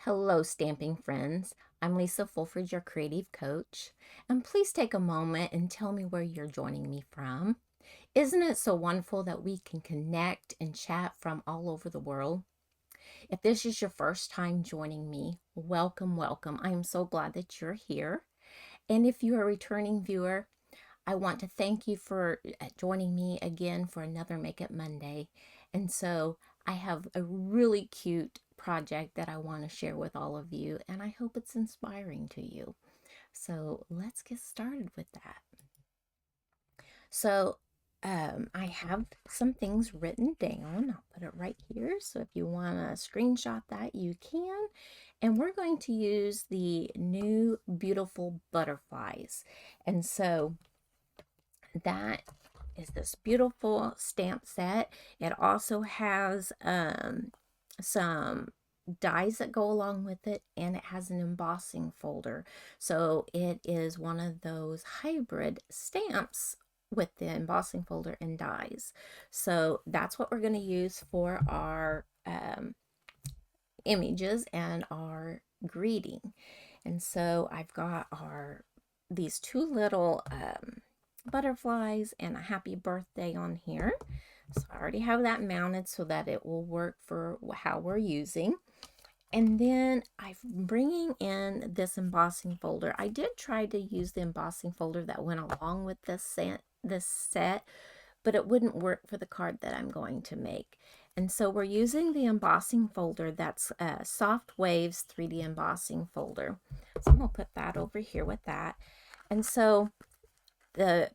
Hello, stamping friends. I'm Lisa Fulford, your creative coach. And please take a moment and tell me where you're joining me from. Isn't it so wonderful that we can connect and chat from all over the world? If this is your first time joining me, welcome, welcome. I am so glad that you're here. And if you're a returning viewer, I want to thank you for joining me again for another Make It Monday. And so I have a really cute project that I want to share with all of you, and I hope it's inspiring to you. So let's get started with that. So I have some things written down. I'll put it right here. So if you want to screenshot that, you can. And we're going to use the new beautiful butterflies. And so that is this beautiful stamp set. It also has some dies that go along with it, and it has an embossing folder. So it is one of those hybrid stamps with the embossing folder and dies. So that's what we're going to use for our images and our greeting. And so I've got these two little butterflies and a happy birthday on here. So I already have that mounted so that it will work for how we're using. And then I'm bringing in this embossing folder. I did try to use the embossing folder that went along with this set, but it wouldn't work for the card that I'm going to make. And so we're using the embossing folder that's Soft Waves 3D embossing folder. So I'm going to put that over here with that. And so the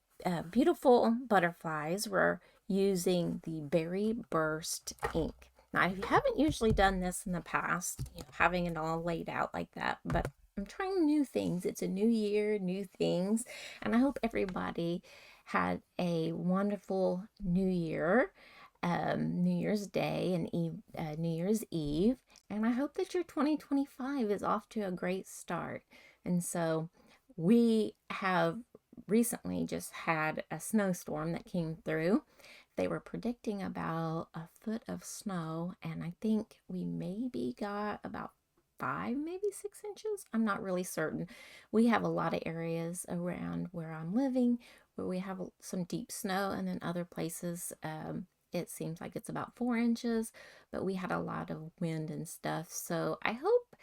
beautiful butterflies, we're using the Berry Burst ink. Now, I haven't usually done this in the past, having it all laid out like that, but I'm trying new things. It's a new year, new things, and I hope everybody had a wonderful new year, New Year's Day and New Year's Eve, and I hope that your 2025 is off to a great start. And so we have recently just had a snowstorm that came through. They were predicting about a foot of snow, and I think we maybe got about 5, maybe 6 inches. I'm not really certain. We have a lot of areas around where I'm living where we have some deep snow, and then other places it seems like it's about 4 inches, but we had a lot of wind and stuff. So I hope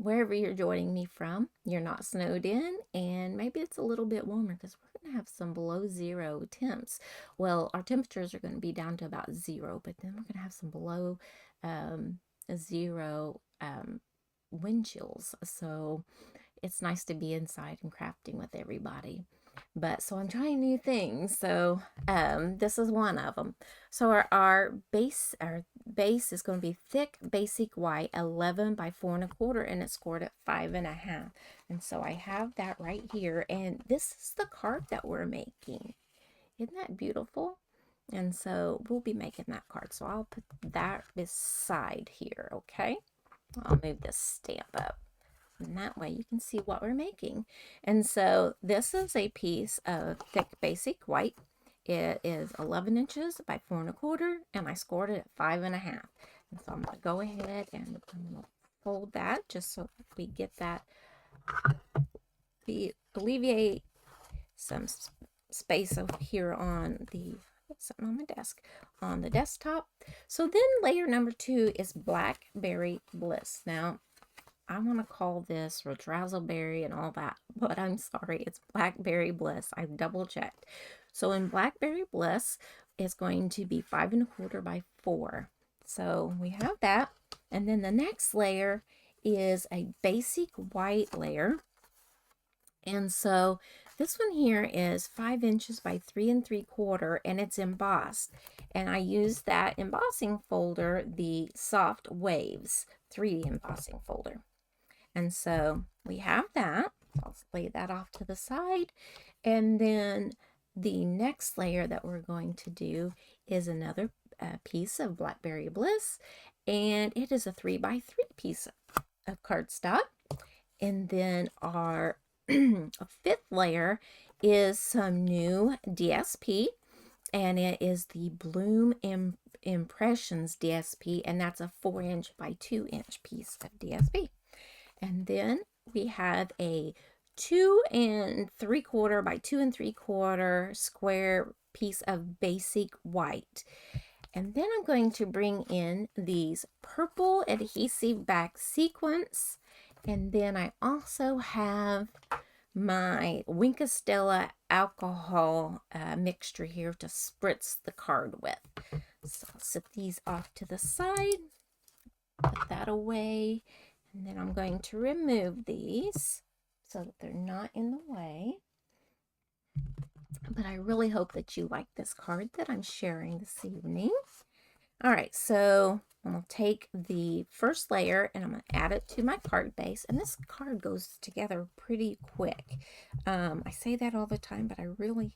wherever you're joining me from, you're not snowed in, and maybe it's a little bit warmer because we're going to have some below zero temps. Well, our temperatures are going to be down to about 0, but then we're going to have some below zero wind chills. So it's nice to be inside and crafting with everybody. But so I'm trying new things. So this is one of them. So our base is going to be thick basic white 11 by 4 1/4, and it's scored at 5 1/2. And so I have that right here, and this is the card that we're making. Isn't that beautiful? And so we'll be making that card. So I'll put that beside here. Okay, I'll move this stamp up. And that way you can see what we're making. And so this is a piece of thick basic white. It is 11 inches by 4 1/4, and I scored it at 5 1/2. And so I'm going to go ahead and I'm going to fold that just so we get that, we alleviate some space over here on the, something on my desk, on the desktop. So then layer number 2 is Blackberry Bliss. Now, I want to call this Razzleberry and all that, but I'm sorry, it's Blackberry Bliss. I double checked. So in Blackberry Bliss, it's going to be 5 1/4 by 4. So we have that. And then the next layer is a basic white layer. And so this one here is 5 inches by 3 3/4, and it's embossed. And I use that embossing folder, the Soft Waves 3D embossing folder. And so we have that. I'll lay that off to the side. And then the next layer that we're going to do is another piece of Blackberry Bliss. And it is a 3 by 3 piece of cardstock. And then our fifth layer is some new DSP. and it is the Bloom Impressions DSP, and that's a 4-inch by 2-inch piece of DSP. And then we have a 2 3/4 by 2 3/4 square piece of basic white. And then I'm going to bring in these purple adhesive-backed sequins. And then I also have my Stella alcohol mixture here to spritz the card with. So I'll set these off to the side, put that away, and then I'm going to remove these so that they're not in the way. But I really hope that you like this card that I'm sharing this evening. All right, so I'm going to take the first layer and I'm going to add it to my card base. And this card goes together pretty quick. I say that all the time, but I really,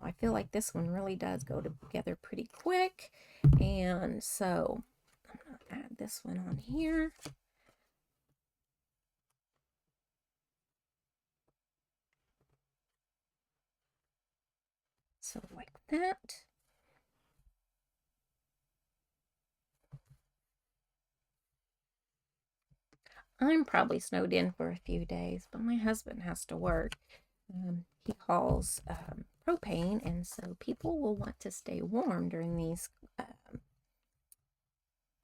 I feel like this one really does go together pretty quick. And so I'm going to add this one on here. So like that. I'm probably snowed in for a few days, but my husband has to work. He hauls propane, and so people will want to stay warm during these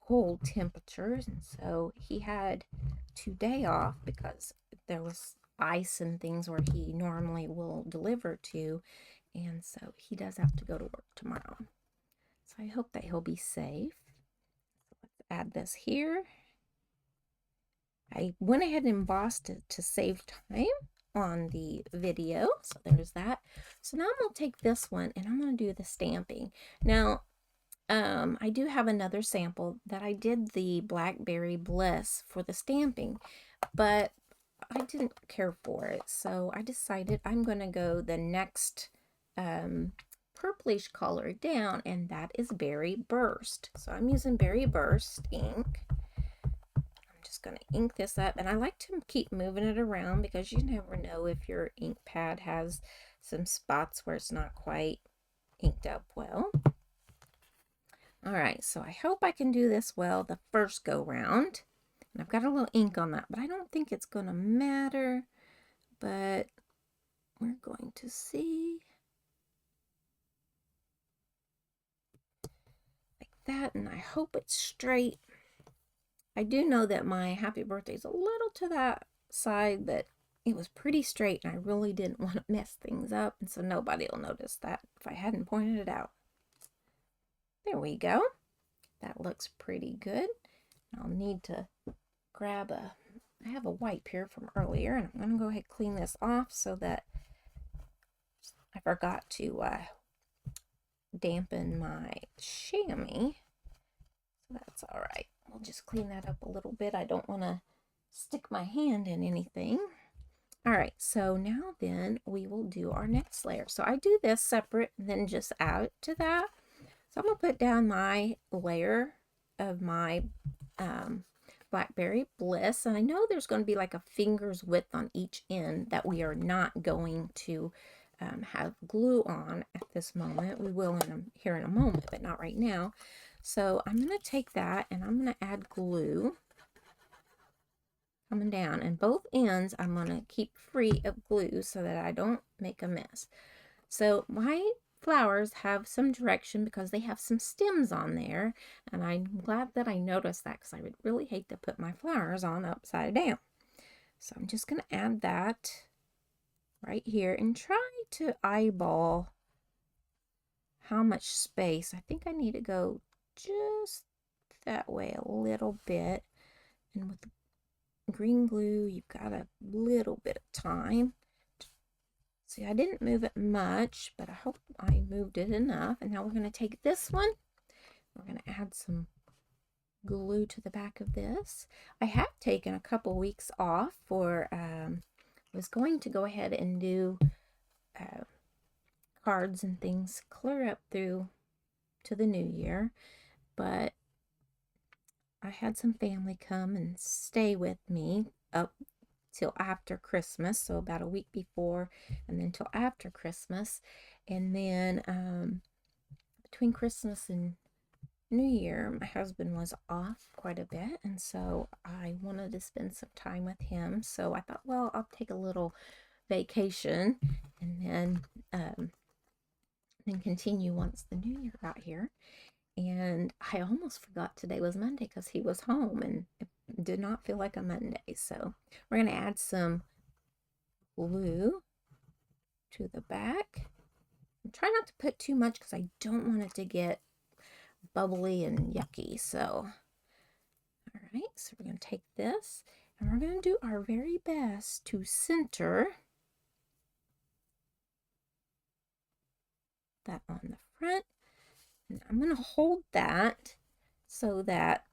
cold temperatures. And so he had today off because there was ice and things where he normally will deliver to. And so he does have to go to work tomorrow. So I hope that he'll be safe. So let's add this here. I went ahead and embossed it to save time on the video. So there's that. So now I'm going to take this one and I'm going to do the stamping. Now, I do have another sample that I did the Blackberry Bliss for the stamping, but I didn't care for it. So I decided I'm going to go the next purplish color down, and that is Berry Burst. So I'm using Berry Burst ink. Going to ink this up, and I like to keep moving it around because you never know if your ink pad has some spots where it's not quite inked up well. All right, so I hope I can do this well the first go round. And I've got a little ink on that, but I don't think it's going to matter, but we're going to see. Like that, and I hope it's straight. I do know that my happy birthday is a little to that side, but it was pretty straight, and I really didn't want to mess things up, and so nobody will notice that if I hadn't pointed it out. There we go. That looks pretty good. I'll need to grab I have a wipe here from earlier, and I'm going to go ahead and clean this off so that I forgot to dampen my chamois. So that's all right. We'll just clean that up a little bit. I don't want to stick my hand in anything. All right, so now then we will do our next layer. So I do this separate and then just add it to that. So I'm going to put down my layer of my Blackberry Bliss. And I know there's going to be like a finger's width on each end that we are not going to have glue on at this moment. We will here in a moment, but not right now. So I'm going to take that and I'm going to add glue coming down, and both ends I'm going to keep free of glue so that I don't make a mess. So my flowers have some direction because they have some stems on there, and I'm glad that I noticed that because I would really hate to put my flowers on upside down. So I'm just going to add that right here and try to eyeball how much space. I think I need to go just that way a little bit, and with the green glue you've got a little bit of time. See, I didn't move it much, but I hope I moved it enough. And now we're going to take this one, we're going to add some glue to the back of this. I have taken a couple weeks off for was going to go ahead and do cards and things clear up through to the new year, but I had some family come and stay with me up till after Christmas, so about a week before and then till after Christmas. And then between Christmas and New Year, my husband was off quite a bit, and so I wanted to spend some time with him. So I thought, well, I'll take a little vacation and then continue once the New Year got here. And I almost forgot today was Monday because he was home, and it did not feel like a Monday. So we're going to add some glue to the back. Try not to put too much because I don't want it to get bubbly and yucky. So, all right, so we're going to take this and we're going to do our very best to center that on the front. And I'm going to hold that so that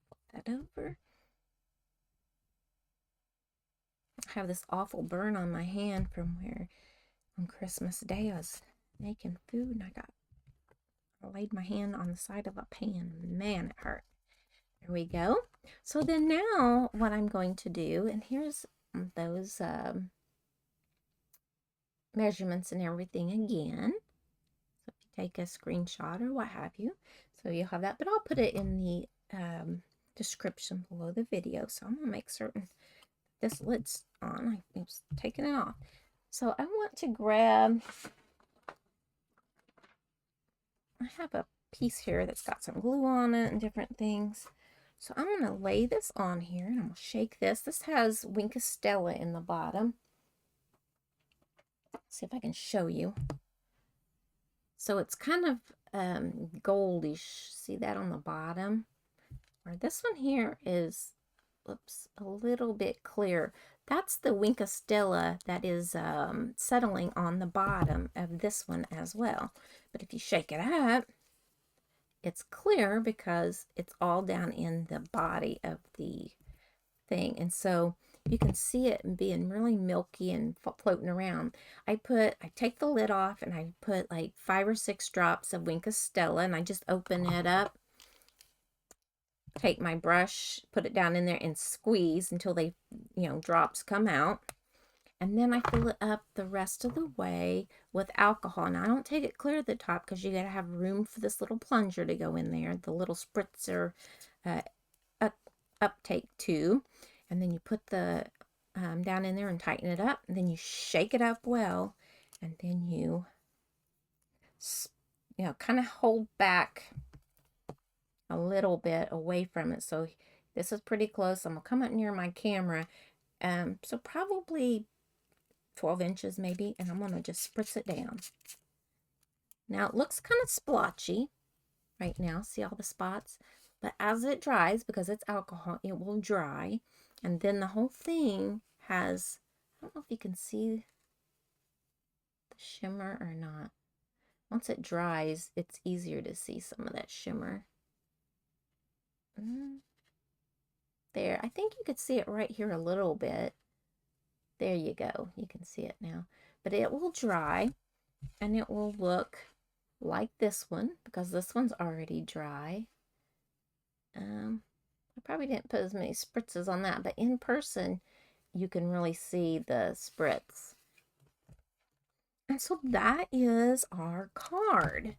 put that over. I have this awful burn on my hand from where on Christmas Day I was making food and I laid my hand on the side of a pan. Man, it hurt. There we go. So then now what I'm going to do, and here's those measurements and everything again. So if you take a screenshot or what have you, so you'll have that, but I'll put it in the description below the video. So I'm going to make certain this lid's on. I was taking it off. So I want to grab, I have a piece here that's got some glue on it and different things. So I'm going to lay this on here and I'm going to shake this. This has Stella in the bottom. Let's see if I can show you. So it's kind of goldish. See that on the bottom? Or this one here is, oops, a little bit clear. That's the Stella that is settling on the bottom of this one as well. But if you shake it up, it's clear because it's all down in the body of the thing. And so you can see it being really milky and floating around. I take the lid off and I put like 5 or 6 drops of Stella and I just open it up. Take my brush, put it down in there and squeeze until they, drops come out. And then I fill it up the rest of the way with alcohol. Now I don't take it clear to the top because you got to have room for this little plunger to go in there, the little spritzer uptake tube. And then you put the down in there and tighten it up. And then you shake it up well. And then you, kind of hold back a little bit away from it. So this is pretty close. I'm going to come up near my camera. So probably 12 inches maybe. And I'm going to just spritz it down. Now it looks kind of splotchy right now. See all the spots? But as it dries, because it's alcohol, it will dry. And then the whole thing has, I don't know if you can see the shimmer or not. Once it dries, it's easier to see some of that shimmer. There, I think you could see it right here a little bit. There you go. You can see it now. But it will dry and it will look like this one because this one's already dry. I probably didn't put as many spritzes on that, but in person you can really see the spritz. And so that is our card.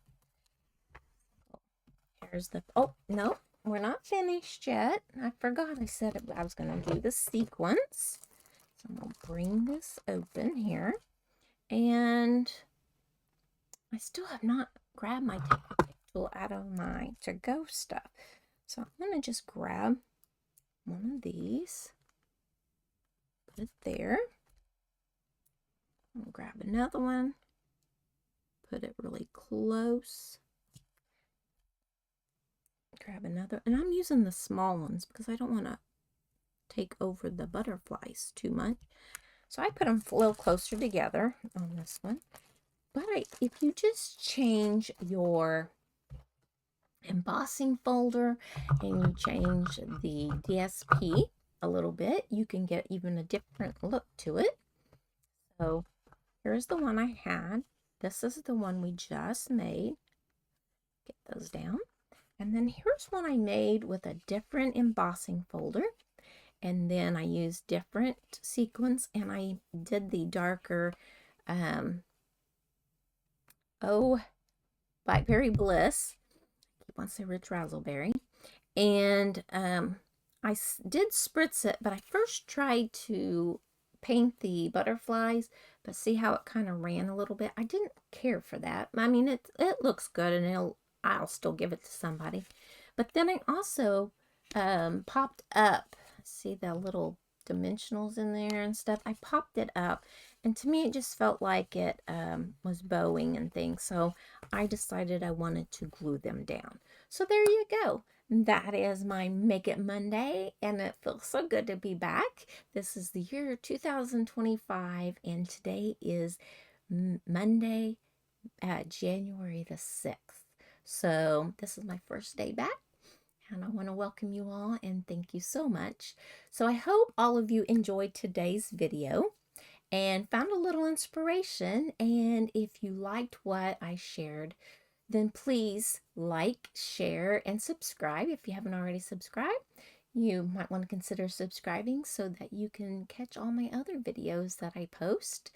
Here's the, oh, no, we're not finished yet. I forgot I said I was going to do the sequins. So I'm going to bring this open here. And I still have not grabbed my tape tool out of my to-go stuff. So I'm going to just grab one of these, put it there. I'll grab another one, put it really close. Grab another, and I'm using the small ones because I don't want to take over the butterflies too much. So I put them a little closer together on this one. But if you just change your embossing folder and you change the DSP a little bit, you can get even a different look to it. So here's the one I had. This is the one we just made. Get those down. And then here's one I made with a different embossing folder. And then I used different sequins and I did the darker Oh, Blackberry Bliss. Keep on saying rich razzleberry. And I did spritz it, but I first tried to paint the butterflies, but see how it kind of ran a little bit. I didn't care for that. I mean, it looks good, and I'll still give it to somebody. But then I also popped up, see the little dimensionals in there and stuff. I popped it up, and to me, it just felt like it was bowing and things. So I decided I wanted to glue them down. So there you go. That is my Make It Monday, and it feels so good to be back. This is the year 2025, and today is Monday, January the 6th. So this is my first day back, and I want to welcome you all and thank you so much. So I hope all of you enjoyed today's video and found a little inspiration. And if you liked what I shared, then please like, share, and subscribe if you haven't already subscribed. You might want to consider subscribing so that you can catch all my other videos that I post.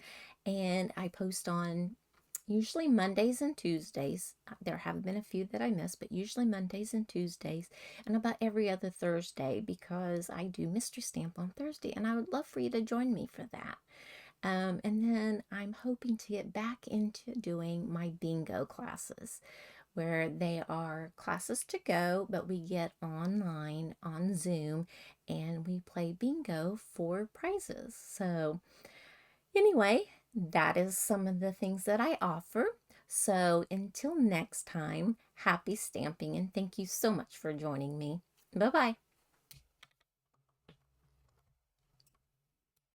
And I post on usually Mondays and Tuesdays. There have been a few that I missed, but usually Mondays and Tuesdays, and about every other Thursday, because I do Mystery Stamp on Thursday, and I would love for you to join me for that. And then I'm hoping to get back into doing my bingo classes, where they are classes to go, but we get online on Zoom and we play bingo for prizes. So anyway, that is some of the things that I offer. So until next time, happy stamping, and thank you so much for joining me. Bye-bye.